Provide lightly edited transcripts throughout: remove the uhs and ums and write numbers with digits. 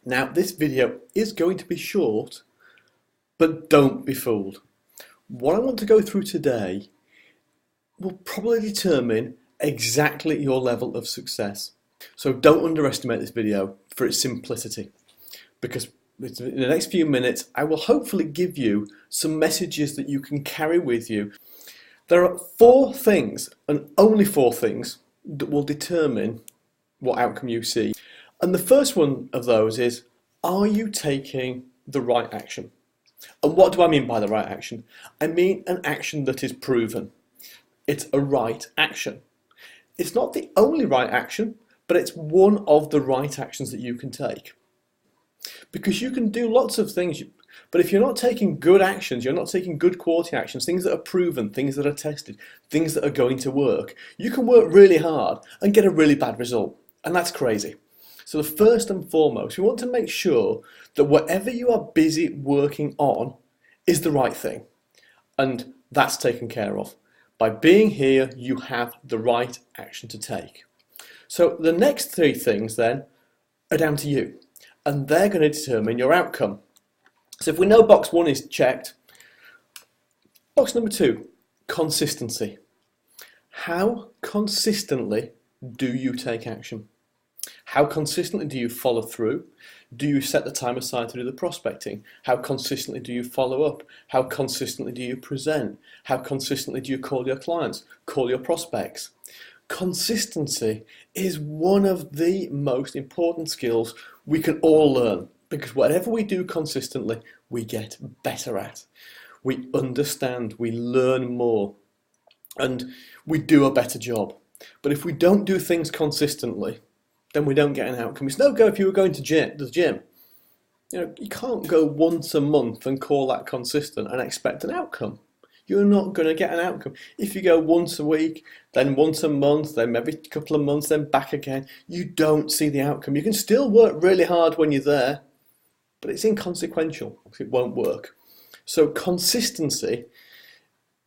Now, this video is going to be short, but don't be fooled. What I want to go through today will probably determine exactly your level of success. So don't underestimate this video for its simplicity, because in the next few minutes I will hopefully give you some messages that you can carry with you. There are 4 things, and only 4 things, that will determine what outcome you see. And the first one of those is, are you taking the right action? And what do I mean by the right action? I mean an action that is proven. It's a right action. It's not the only right action, but it's one of the right actions that you can take. Because you can do lots of things, but if you're not taking good actions, you're not taking good quality actions, things that are proven, things that are tested, things that are going to work, you can work really hard and get a really bad result. And that's crazy. So the first and foremost, we want to make sure that whatever you are busy working on is the right thing. And that's taken care of. By being here, you have the right action to take. So the next 3 things then are down to you. And they're going to determine your outcome. So if we know box 1 is checked, box number 2, consistency. How consistently do you take action? How consistently do you follow through? Do you set the time aside to do the prospecting? How consistently do you follow up? How consistently do you present? How consistently do you call your clients, call your prospects? Consistency is one of the most important skills we can all learn, because whatever we do consistently, we get better at. We understand, we learn more, and we do a better job. But if we don't do things consistently, then we don't get an outcome. It's no go if you were going to the gym. You can't go once a month and call that consistent and expect an outcome. You're not going to get an outcome. If you go once a week, then once a month, then maybe a couple of months, then back again, you don't see the outcome. You can still work really hard when you're there, but it's inconsequential. It won't work. So consistency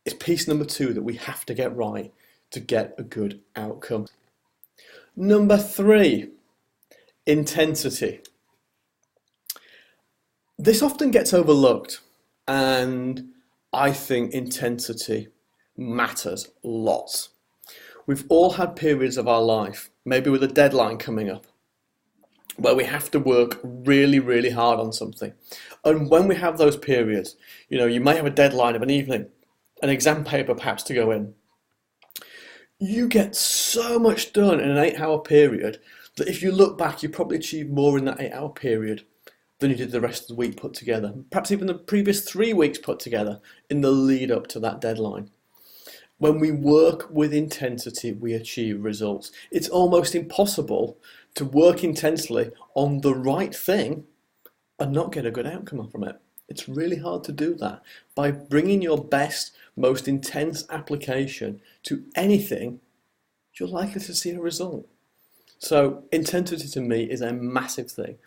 is piece number 2 that we have to get right to get a good outcome. Number 3, intensity. This often gets overlooked, and I think intensity matters lots. We've all had periods of our life, maybe with a deadline coming up, where we have to work really, really hard on something. And when we have those periods, you may have a deadline of an evening, an exam paper perhaps to go in. You get so much done in an 8-hour period that if you look back, you probably achieved more in that 8-hour period than you did the rest of the week put together. Perhaps even the previous 3 weeks put together in the lead up to that deadline. When we work with intensity, we achieve results. It's almost impossible to work intensely on the right thing and not get a good outcome from it. It's really hard to do that. By bringing your best, most intense application to anything, you're likely to see a result. So intensity to me is a massive thing.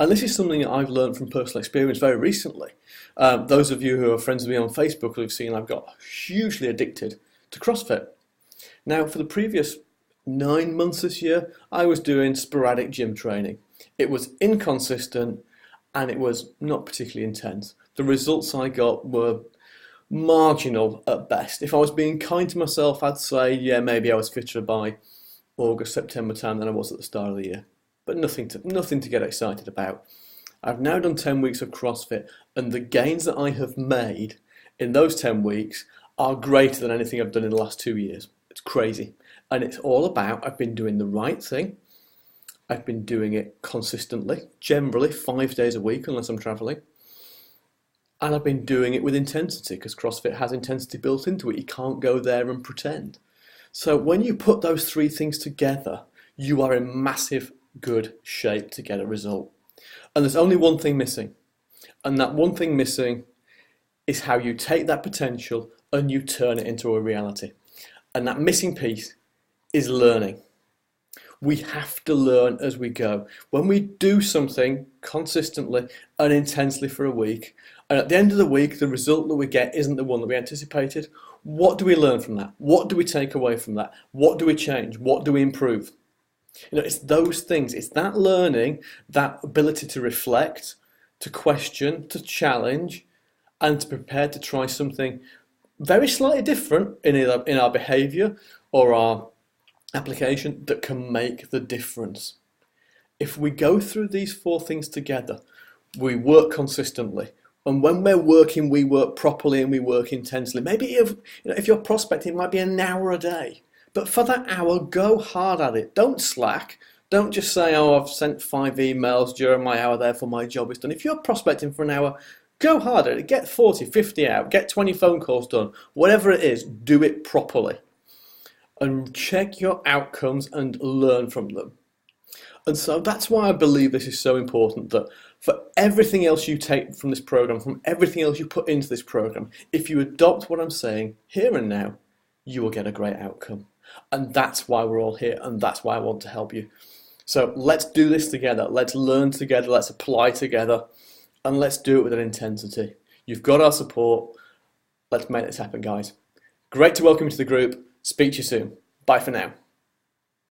And this is something that I've learned from personal experience very recently. Those of you who are friends with me on Facebook will have seen I've got hugely addicted to CrossFit. Now, for the previous 9 months this year, I was doing sporadic gym training. It was inconsistent and it was not particularly intense. The results I got were marginal at best. If I was being kind to myself, I'd say, yeah, maybe I was fitter by August, September time than I was at the start of the year. But nothing to get excited about. I've now done 10 weeks of CrossFit, and the gains that I have made in those 10 weeks are greater than anything I've done in the last 2 years. It's crazy. And it's all about, I've been doing the right thing. I've been doing it consistently, generally 5 days a week unless I'm traveling. And I've been doing it with intensity, because CrossFit has intensity built into it. You can't go there and pretend. So when you put those 3 things together, you are in massive good shape to get a result. And there's only one thing missing. And that one thing missing is how you take that potential and you turn it into a reality. And that missing piece is learning. We have to learn as we go. When we do something consistently and intensely for a week, and at the end of the week, the result that we get isn't the one that we anticipated, what do we learn from that? What do we take away from that? What do we change? What do we improve? It's those things, it's that learning, that ability to reflect, to question, to challenge, and to prepare to try something very slightly different in our behaviour or our application that can make the difference. If we go through these four things together, we work consistently. And when we're working, we work properly and we work intensely. Maybe if you're prospecting, it might be an hour a day. But for that hour, go hard at it. Don't slack. Don't just say, oh, I've sent 5 emails during my hour, therefore my job is done. If you're prospecting for an hour, go hard at it. Get 40, 50 out. Get 20 phone calls done. Whatever it is, do it properly. And check your outcomes and learn from them. And so that's why I believe this is so important, that for everything else you take from this program, from everything else you put into this program, if you adopt what I'm saying here and now, you will get a great outcome. And that's why we're all here, and that's why I want to help you. So let's do this together. Let's learn together. Let's apply together, and let's do it with an intensity. You've got our support. Let's make this happen, guys. Great to welcome you to the group. Speak to you soon. Bye for now.